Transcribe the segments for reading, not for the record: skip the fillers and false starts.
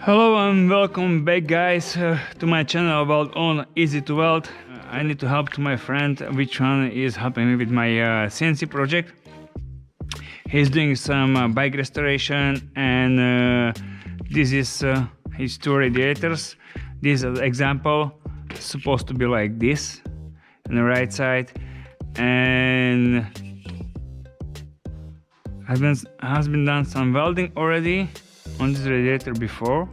Hello and welcome back, guys, to my channel about on easy to weld. I need to help to my friend, which one is helping me with my CNC project. He's doing some bike restoration, and this is his two radiators. This is an example, supposed to be like this on the right side, and has been done some welding already on this radiator before.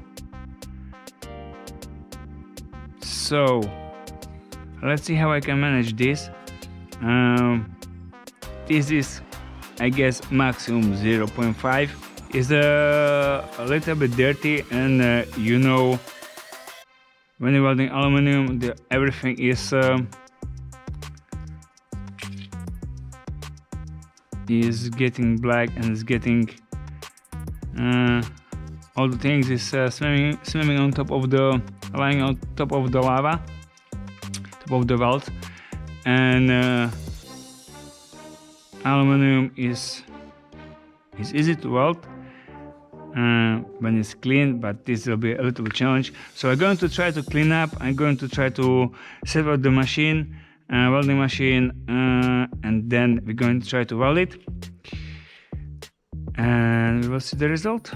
So let's see how I can manage this. This is, I guess, maximum 0.5. Is a little bit dirty, and you know, when you're welding aluminum, everything is getting black, and is getting all the things is swimming on top of the, lying on top of the lava, top of the weld, and aluminum is easy to weld when it's clean, but this will be a little challenge. So I'm going to try to clean up. I'm going to try to set up the machine, welding machine, and then we're going to try to weld it, and we will see the result.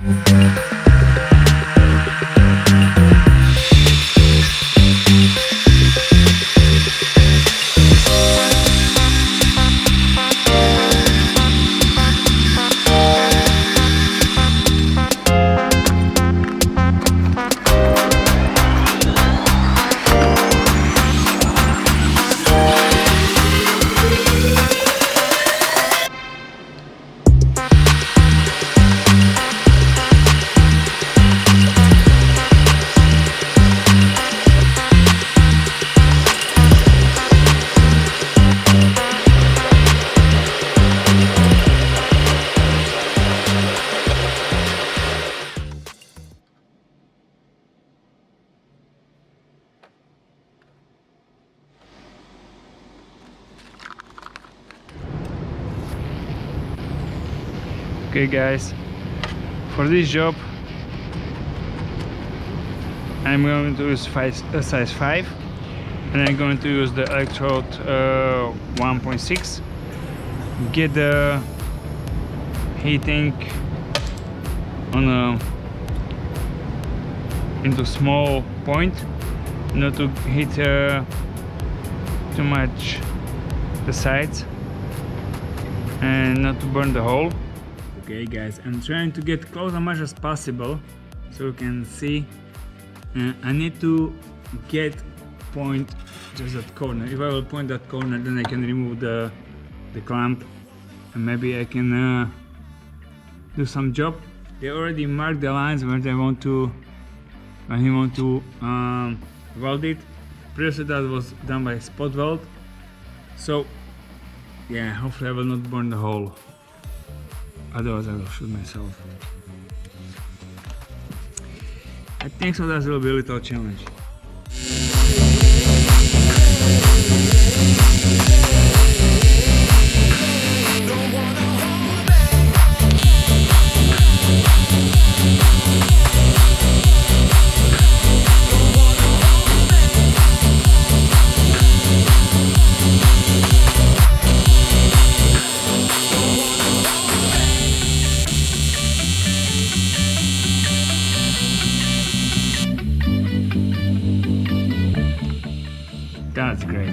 Okay, guys, for this job I'm going to use size 5, and I'm going to use the electrode 1.6. get the heating on into small point, not to hit too much the sides, and not to burn the hole. Okay, guys, I'm trying to get close as much as possible so you can see. I need to point just that corner. If I will point that corner, then I can remove the clamp, and maybe I can do some job. They already marked the lines where they want to, weld it. Previously that was done by spot weld. So yeah, hopefully I will not burn the hole. Otherwise I will shoot myself. I think so that will be a little challenge. That's great.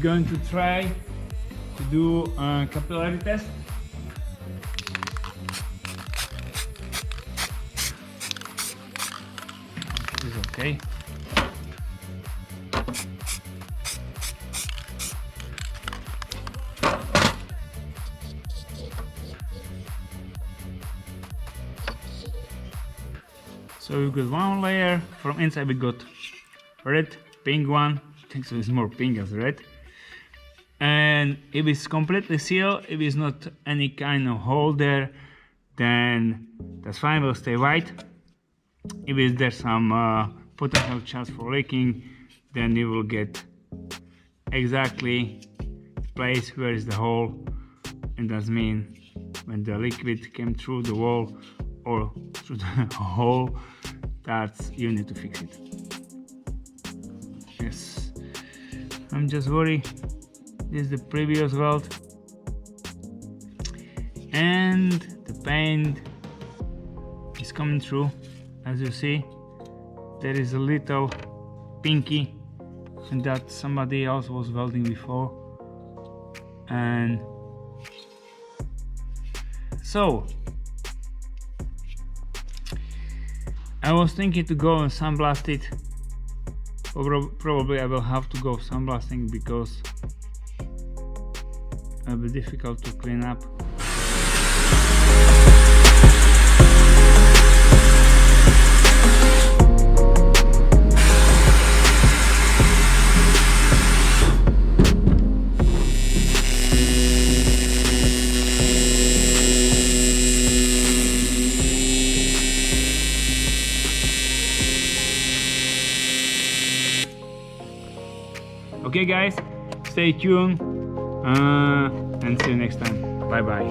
going to try to do a capillary test. This is okay. So we got one layer, from inside we got red, pink one, I think so it's more pink as red. And if it's completely sealed, if it's not any kind of hole there, then that's fine, will stay white. If there's some potential chance for leaking, then you will get exactly the place where is the hole, and that means when the liquid came through the wall or through the hole, that's you need to fix it. Yes, I'm just worried. This is the previous weld, and the paint is coming through. As you see, there is a little pinky, and that somebody else was welding before. And so I was thinking to go and sandblast it. Probably I will have to go sandblasting because it'll be difficult to clean up. Okay guys, stay tuned and see you next time. Bye bye.